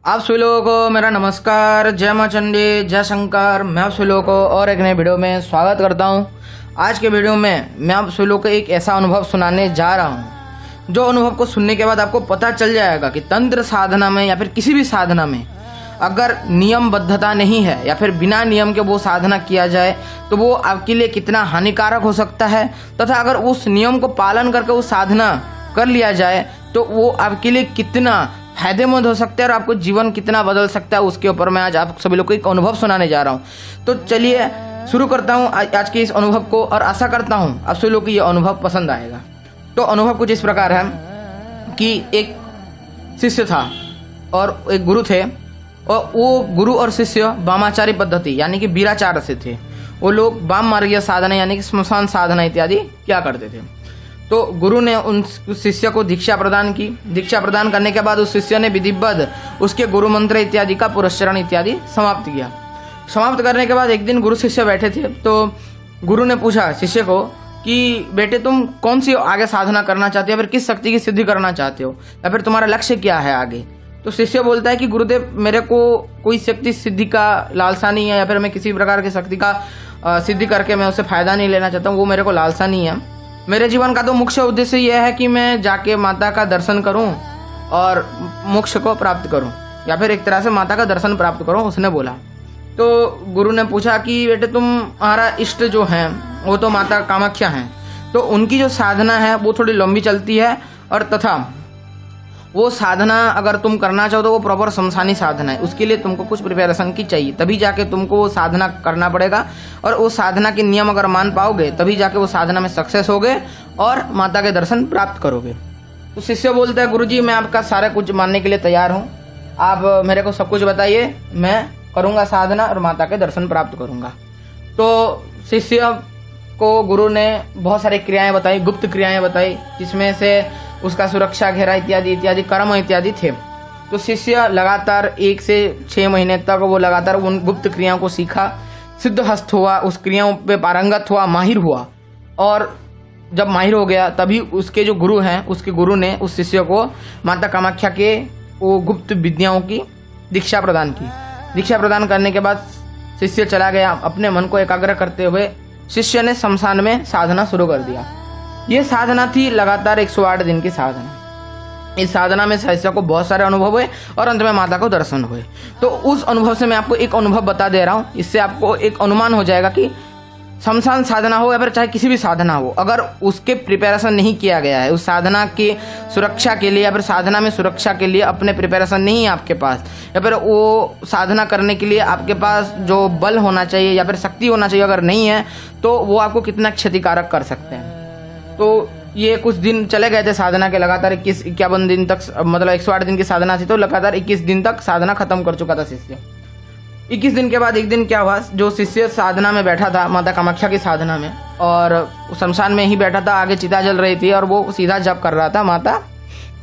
आप सभी लोगों को मेरा नमस्कार। जय मां चंडी, जय शंकर। मैं आप सभी लोगों को और एक नए वीडियो में स्वागत करता हूं। आज के वीडियो में मैं आप सभी लोगों को एक ऐसा अनुभव सुनाने जा रहा हूं जो अनुभव को सुनने के बाद आपको पता चल जाएगा कि तंत्र साधना में या फिर किसी भी साधना में अगर नियमबद्धता नहीं है या फिर बिना नियम के वो साधना किया जाए तो वो आपके लिए कितना हानिकारक हो सकता है, तथा अगर उस नियम को पालन करके वो साधना कर लिया जाए तो वो आपके लिए कितना फायदेमंद हो सकता है और आपको जीवन कितना बदल सकता है, उसके ऊपर मैं आज आप सभी लोग को एक अनुभव सुनाने जा रहा हूँ। तो चलिए शुरू करता हूँ आज के इस अनुभव को और आशा करता हूँ आप सभी लोग को ये अनुभव पसंद आएगा। तो अनुभव कुछ इस प्रकार है कि एक शिष्य था और एक गुरु थे, और वो गुरु और शिष्य वामाचारी पद्धति यानी कि वीराचार से थे। वो लोग वाम मार्गीय साधना यानी कि श्मशान साधना इत्यादि क्या करते थे। तो गुरु ने उस शिष्य को दीक्षा प्रदान की। दीक्षा प्रदान करने के बाद उस शिष्य ने विधिवत उसके गुरु मंत्र इत्यादि का पुरस्चरण इत्यादि समाप्त किया। समाप्त करने के बाद एक दिन गुरु शिष्य बैठे थे, तो गुरु ने पूछा शिष्य को कि बेटे तुम कौन सी आगे साधना करना चाहते हो, या फिर किस शक्ति की सिद्धि करना चाहते हो, या फिर तुम्हारा लक्ष्य क्या है आगे। तो शिष्य बोलता है कि गुरुदेव मेरे को कोई शक्ति सिद्धि का लालसा नहीं है, या फिर मैं किसी प्रकार की शक्ति का सिद्धि करके मैं उससे फायदा नहीं लेना चाहता हूँ, वो मेरे को लालसा नहीं है। मेरे जीवन का तो मुख्य उद्देश्य यह है कि मैं जाके माता का दर्शन करूं और मोक्ष को प्राप्त करूं, या फिर एक तरह से माता का दर्शन प्राप्त करूं, उसने बोला। तो गुरु ने पूछा कि बेटे तुम्हारा इष्ट जो है वो तो माता कामाख्या हैं, तो उनकी जो साधना है वो थोड़ी लंबी चलती है, और तथा वो साधना अगर तुम करना चाहो तो वो प्रॉपर शमशानी साधना है। उसके लिए तुमको कुछ प्रिपरेशन की चाहिए, तभी जाके तुमको वो साधना करना पड़ेगा, और वो साधना के नियम अगर मान पाओगे तभी जाके वो साधना में सक्सेस होगे और माता के दर्शन प्राप्त करोगे। तो शिष्य बोलता है गुरुजी मैं आपका सारा कुछ मानने के लिए तैयार हूँ, आप मेरे को सब कुछ बताइए, मैं करूँगा साधना और माता के दर्शन प्राप्त करूँगा। तो शिष्य को गुरु ने बहुत सारी क्रियाएं बताई, गुप्त क्रियाएं बताई, जिसमें से उसका सुरक्षा घेरा इत्यादि इत्यादि कर्म इत्यादि थे। तो शिष्य लगातार 1 से 6 महीने तक वो लगातार उन गुप्त क्रियाओं को सीखा, सिद्धहस्त हुआ, उस क्रियाओं पे पारंगत हुआ, माहिर हुआ। और जब माहिर हो गया तभी उसके जो गुरु हैं उसके गुरु ने उस शिष्य को माता कामाख्या के वो गुप्त विद्याओं की दीक्षा प्रदान की। दीक्षा प्रदान करने के बाद शिष्य चला गया। अपने मन को एकाग्र करते हुए शिष्य ने शमशान में साधना शुरू कर दिया। ये साधना थी लगातार 108 दिन की साधना। इस साधना में शिष्य को बहुत सारे अनुभव हुए और अंत में माता को दर्शन हुए। तो उस अनुभव से मैं आपको एक अनुभव बता दे रहा हूँ, इससे आपको एक अनुमान हो जाएगा कि शमशान साधना हो या फिर चाहे किसी भी साधना हो, अगर उसके प्रिपरेशन नहीं किया गया है, उस साधना की सुरक्षा के लिए या फिर साधना में सुरक्षा के लिए अपने प्रिपरेशन नहीं है आपके पास, या फिर वो साधना करने के लिए आपके पास जो बल होना चाहिए या फिर शक्ति होना चाहिए अगर नहीं है, तो वो आपको कितना क्षतिकारक कर सकते हैं। तो ये कुछ दिन चले गए थे साधना के, लगातार 21-51 दिन तक, मतलब 108 दिन की साधना थी, तो लगातार 21 दिन तक साधना खत्म कर चुका था शिष्य। 21 दिन के बाद एक दिन क्या हुआ, जो शिष्य साधना में बैठा था माता कामाख्या की साधना में, और शमशान में ही बैठा था, आगे चिता जल रही थी और वो सीधा जप कर रहा था माता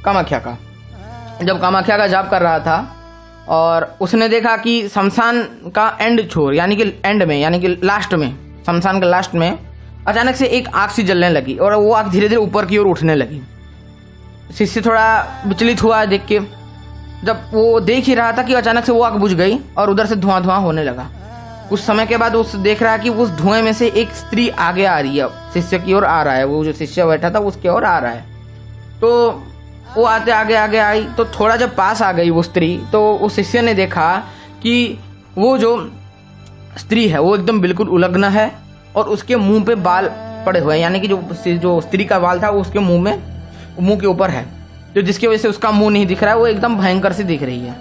कामाख्या का। जब कामाख्या का जप कर रहा था और उसने देखा कि शमशान का एंड छोर यानी कि एंड में यानी कि लास्ट में, शमशान के लास्ट में अचानक से एक आग सी जलने लगी और वो आग धीरे धीरे ऊपर की ओर उठने लगी। शिष्य थोड़ा विचलित हुआ देख के। जब वो देख ही रहा था कि अचानक से वो आग बुझ गई और उधर से धुआं धुआं होने लगा। कुछ समय के बाद उस देख रहा है कि उस धुएं में से एक स्त्री आगे आ रही है, शिष्य की ओर आ रहा है, वो जो शिष्य बैठा था उसकी ओर आ रहा है। तो वो आते आगे आगे आई, तो थोड़ा जब पास आ गई वो स्त्री, तो उस शिष्य ने देखा कि वो जो स्त्री है वो एकदम बिल्कुल उलग्न है और उसके मुंह पे बाल पड़े हुए हैं, यानी कि जो स्त्री का बाल था वो उसके मुंह के ऊपर है, जो जिसकी वजह से उसका मुंह नहीं दिख रहा है, वो एकदम भयंकर सी दिख रही है।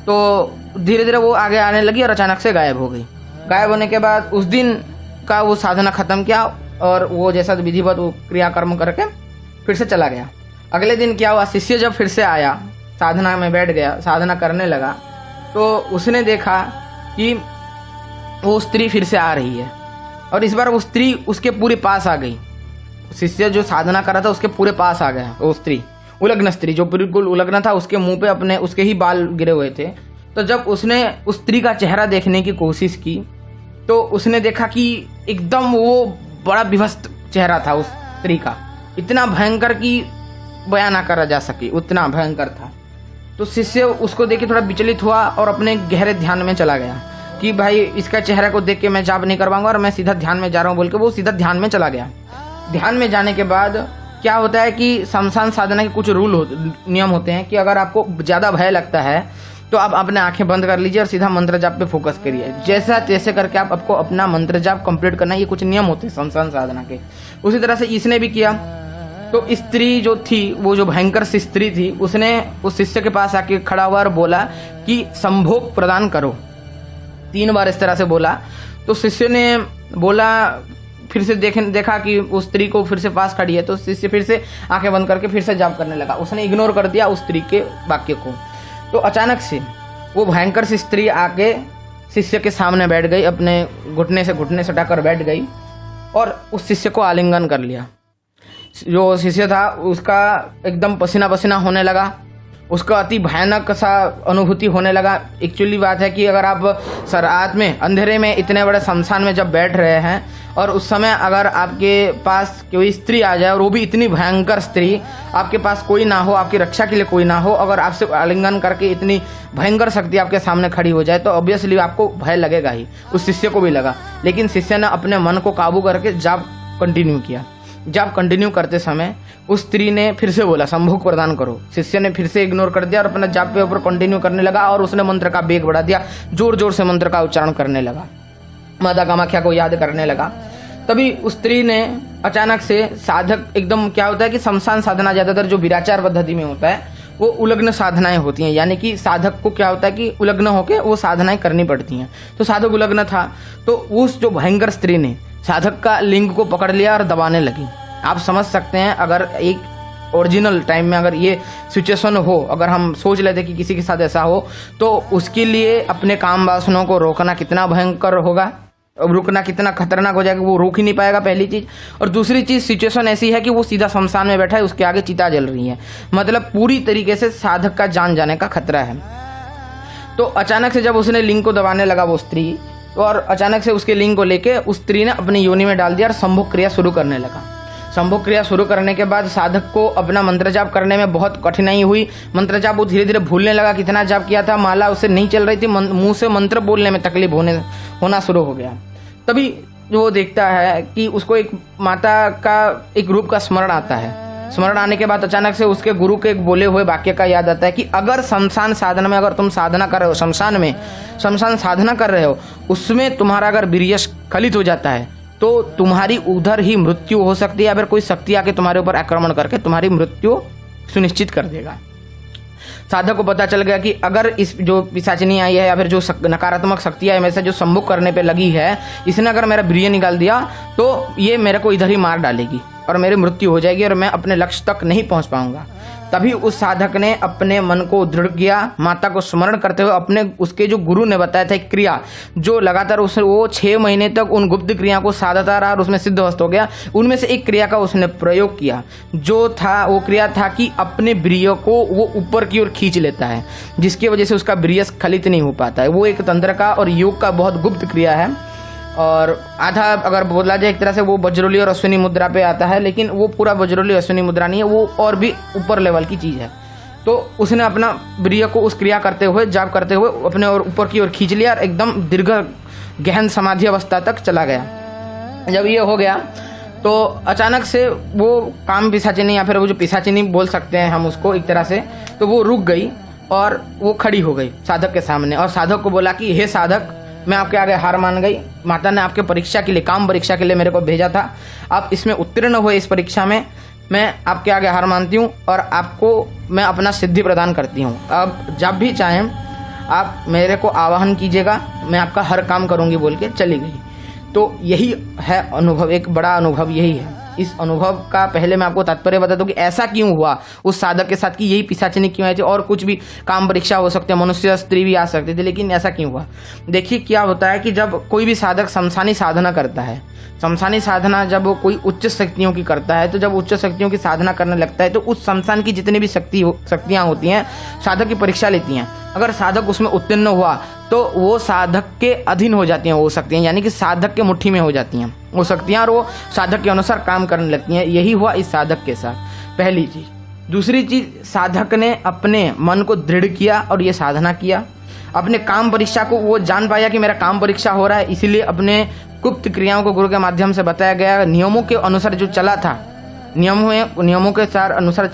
तो धीरे धीरे वो आगे आने लगी और अचानक से गायब हो गई। गायब होने के बाद उस दिन का वो साधना खत्म किया और वो जैसा विधिवत वो क्रियाकर्म करके फिर से चला गया। अगले दिन क्या हुआ, शिष्य जब फिर से आया, साधना में बैठ गया, साधना करने लगा, तो उसने देखा कि वो स्त्री फिर से आ रही है और इस बार वो स्त्री उसके पूरे पास आ गई। शिष्य जो साधना कर रहा था उसके पूरे पास आ गया वो स्त्री, उलग्न स्त्री जो बिल्कुल उलग्न था, उसके मुंह पे अपने उसके ही बाल गिरे हुए थे। तो जब उसने उस स्त्री का चेहरा देखने की कोशिश की तो उसने देखा कि एकदम वो बड़ा विभत्स चेहरा था उस स्त्री का, इतना भयंकर कि बयान ना करा जा सके, उतना भयंकर था। तो शिष्य उसको देख के थोड़ा विचलित हुआ और अपने गहरे ध्यान में चला गया कि भाई इसका चेहरा को देख के मैं जाप नहीं करवाऊंगा और मैं सीधा ध्यान में जा रहा हूँ बोल के वो सीधा ध्यान में चला गया। ध्यान में जाने के बाद क्या होता है कि शमशान साधना के कुछ नियम होते हैं कि अगर आपको ज़्यादा भय लगता है तो आप अपने आंखें बंद कर लीजिए और सीधा मंत्र जाप पे फोकस करिए। जैसा तैसे करके आपको अपना मंत्र जाप कंप्लीट करना है। ये कुछ नियम होते हैं शमशान साधना के। उसी तरह से इसने भी किया। तो स्त्री जो थी, वो जो भयंकर सी स्त्री थी, उसने उस शिष्य के पास आके खड़ा हुआ और बोला कि संभोग प्रदान करो। 3 बार इस तरह से बोला। तो शिष्य ने बोला, फिर से देखा कि उस स्त्री को फिर से पास खड़ी है, तो शिष्य फिर से आंखें बंद करके फिर से जाप करने लगा। उसने इग्नोर कर दिया उस स्त्री के वाक्य को। तो अचानक से वो भयंकर सी स्त्री आके शिष्य के सामने बैठ गई, अपने घुटने से घुटने सटाकर बैठ गई और उस शिष्य को आलिंगन कर लिया। जो शिष्य था उसका एकदम पसीना पसीना होने लगा, उसका अति भयानक सा अनुभूति होने लगा। एक्चुअली बात है कि अगर आप रात में अंधेरे में इतने बड़े शमशान में जब बैठ रहे हैं और उस समय अगर आपके पास कोई स्त्री आ जाए और वो भी इतनी भयंकर स्त्री, आपके पास कोई ना हो, आपकी रक्षा के लिए कोई ना हो, अगर आपसे आलिंगन करके इतनी भयंकर शक्ति आपके सामने खड़ी हो जाए तो ऑब्वियसली आपको भय लगेगा ही। उस शिष्य को भी लगा, लेकिन शिष्य ने अपने मन को काबू करके जाप कंटिन्यू किया। जाप कंटिन्यू करते समय उस स्त्री ने फिर से बोला संभोग प्रदान करो। शिष्य ने फिर से इग्नोर कर दिया और अपना जाप पे ऊपर कंटिन्यू करने लगा और उसने मंत्र का वेग बढ़ा दिया, जोर जोर से मंत्र का उच्चारण करने लगा, माता कामाख्या को याद करने लगा। तभी उस स्त्री ने अचानक से, साधक एकदम क्या होता है कि शमशान साधना ज्यादातर जो विराचार पद्धति में होता है वो उलग्न साधनाएं होती हैं, यानी कि साधक को क्या होता है कि उलग्न होकर वो साधनाएं करनी पड़ती हैं। तो साधक उलग्न था, तो उस जो भयंकर स्त्री ने साधक का लिंग को पकड़ लिया और दबाने लगी। आप समझ सकते हैं, अगर एक ओरिजिनल टाइम में अगर ये सिचुएशन हो, अगर हम सोच लेते कि किसी के साथ ऐसा हो, तो उसके लिए अपने काम वासनों को रोकना कितना भयंकर होगा, रुकना कितना खतरनाक हो जाएगा, वो रोक ही नहीं पाएगा, पहली चीज। और दूसरी चीज, सिचुएशन ऐसी है कि वो सीधा शमशान में बैठा है, उसके आगे चिता जल रही है, मतलब पूरी तरीके से साधक का जान जाने का खतरा है। तो अचानक से जब उसने लिंग को दबाने लगा वो स्त्री, और अचानक से उसके लिंग को लेके उस स्त्री ने अपनी योनि में डाल दिया और संभोग क्रिया शुरू करने लगा। संभोग क्रिया शुरू करने के बाद साधक को अपना मंत्र जाप करने में बहुत कठिनाई हुई। मंत्र जाप वो धीरे धीरे भूलने लगा, कितना जाप किया था, माला उसे नहीं चल रही थी, मुंह से मंत्र बोलने में तकलीफ होना शुरू हो गया। तभी वो देखता है कि उसको एक माता का एक रूप का स्मरण आता है। स्मरण आने के बाद अचानक से उसके गुरु के एक बोले हुए वाक्य का याद आता है कि अगर शमशान साधना में अगर तुम साधना कर रहे हो, शमशान साधना कर रहे हो, उसमें तुम्हारा अगर वीर्य स्खलित हो जाता है तो तुम्हारी उधर ही मृत्यु हो सकती है, या फिर कोई शक्ति आके तुम्हारे ऊपर आक्रमण करके तुम्हारी मृत्यु सुनिश्चित कर देगा। साधक को पता चल गया कि अगर इस जो पिशाचिनी आई है या फिर जो नकारात्मक शक्तियाँ है मेरे से जो सम्मुख करने पे लगी है, इसने अगर मेरा वीर्य निकाल दिया तो ये मेरे को इधर ही मार डालेगी और मेरी मृत्यु हो जाएगी और मैं अपने लक्ष्य तक नहीं पहुंच पाऊंगा। तभी उस साधक ने अपने मन को दृढ़ किया, माता को स्मरण करते हुए अपने उसके जो गुरु ने बताया था एक क्रिया जो लगातार वो 6 महीने तक उन गुप्त क्रिया को साधता रहा और उसमें सिद्धहस्त हो गया। उनमें से एक क्रिया का उसने प्रयोग किया, जो था वो क्रिया था कि अपने वीर्य को वो ऊपर की ओर खींच लेता है, जिसकी वजह से उसका वीर्य स्खलित नहीं हो पाता है। वो एक तंत्र का और योग का बहुत गुप्त क्रिया है और आधा अगर बोला जाए एक तरह से वो वज्रोली और अश्विनी मुद्रा पे आता है, लेकिन वो पूरा वज्रोली अश्विनी मुद्रा नहीं है, वो और भी ऊपर लेवल की चीज़ है। तो उसने अपना वीर्य को उस क्रिया करते हुए, जाप करते हुए अपने और ऊपर की ओर खींच लिया और एकदम दीर्घ गहन समाधि अवस्था तक चला गया। जब ये हो गया तो अचानक से वो काम पिशाचिनी या फिर वो जो पिशाचिनी बोल सकते हैं हम उसको एक तरह से, तो वो रुक गई और वो खड़ी हो गई साधक के सामने और साधक को बोला कि हे साधक, मैं आपके आगे हार मान गई। माता ने आपके परीक्षा के लिए, काम परीक्षा के लिए मेरे को भेजा था, आप इसमें उत्तीर्ण हुए, इस परीक्षा में मैं आपके आगे हार मानती हूँ और आपको मैं अपना सिद्धि प्रदान करती हूँ। अब जब भी चाहें आप मेरे को आवाहन कीजिएगा, मैं आपका हर काम करूँगी बोल के चली गई। तो यही है अनुभव, एक बड़ा अनुभव यही है। इस अनुभव का पहले मैं आपको तात्पर्य बता दूं कि ऐसा क्यों हुआ उस साधक के साथ, कि यही पिशाचिनी क्यों आई थी, और कुछ भी काम परीक्षा हो सकते हैं, मनुष्य स्त्री भी आ सकती थी, लेकिन ऐसा क्यों हुआ। देखिए क्या होता है कि जब कोई भी साधक शमशानी साधना करता है, शमशानी साधना जब कोई उच्च शक्तियों की करता है, तो जब उच्च शक्तियों की साधना करने लगता है तो उस शमशान की जितनी भी शक्तियाँ होती हैं साधक की परीक्षा लेती हैं। अगर साधक उसमें उत्तीर्ण हुआ तो वो साधक के अधीन हो जाती हैं वो शक्तियाँ, यानी कि साधक के मुट्ठी में हो जाती हैं वो शक्तियाँ और वो साधक के अनुसार काम करने लगती हैं। यही हुआ इस साधक के साथ। पहली चीज़। दूसरी चीज, साधक ने अपने मन को दृढ़ किया और ये साधना किया। अपने काम परीक्षा को वो जान पाया कि मेरा काम परीक्षा हो रहा है, इसीलिए अपने गुप्त क्रियाओं को गुरु के माध्यम से बताया गया। नियमों के अनुसार जो चला था, नियमों के सार अनुसार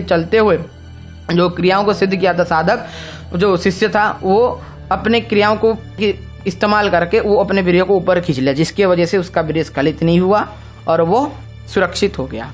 चलते हुए जो क्रियाओं को सिद्ध किया था साधक, जो शिष्य था, वो अपने क्रियाओं को इस्तेमाल करके वो अपने वीर्य को ऊपर खींच लिया, जिसके वजह से उसका वीर्य स्खलित नहीं हुआ और वो सुरक्षित हो गया।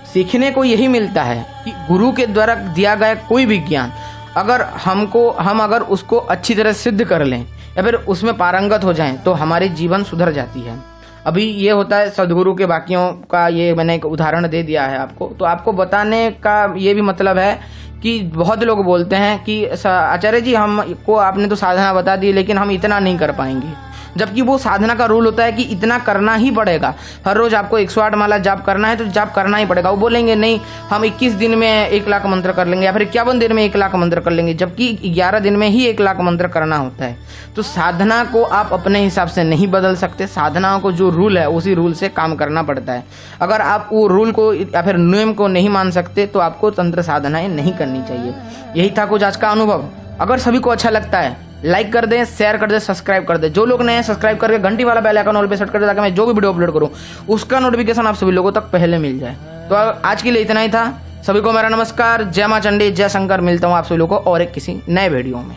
सीखने को यही मिलता है कि गुरु के द्वारा दिया गया कोई भी ज्ञान अगर हम अगर उसको अच्छी तरह सिद्ध कर लें या फिर उसमें पारंगत हो जाएं तो हमारी जीवन सुधर जाती है। अभी ये होता है सदगुरु के बाकियों का, ये मैंने एक उदाहरण दे दिया है आपको, तो आपको बताने का ये भी मतलब है कि बहुत लोग बोलते हैं कि आचार्य जी हमको आपने तो साधना बता दी लेकिन हम इतना नहीं कर पाएंगे, जबकि वो साधना का रूल होता है कि इतना करना ही पड़ेगा। हर रोज आपको 108 माला जाप करना है तो जाप करना ही पड़ेगा। वो बोलेंगे नहीं हम 21 दिन में 1 लाख मंत्र कर लेंगे या फिर 51 दिन में 1 लाख मंत्र कर लेंगे, जबकि 11 दिन में ही 1 लाख मंत्र करना होता है। तो साधना को आप अपने हिसाब से नहीं बदल सकते, साधना को जो रूल है उसी रूल से काम करना पड़ता है। अगर आप वो रूल को या फिर नियम को नहीं मान सकते तो आपको तंत्र साधनाएं नहीं करनी चाहिए। यही था कुछ आज का अनुभव। अगर सभी को अच्छा लगता है लाइक कर दें, शेयर कर दें, सब्सक्राइब कर दें। जो लोग नए हैं सब्सक्राइब करके घंटी वाला बेल आइकन ऑल पे सेट कर दें ताकि मैं जो भी वीडियो अपलोड करूं उसका नोटिफिकेशन आप सभी लोगों तक पहले मिल जाए। तो आज के लिए इतना ही था। सभी को मेरा नमस्कार। जय मां चंडी, जय शंकर। मिलता हूं आप सभी लोगों को और एक किसी नए वीडियो में।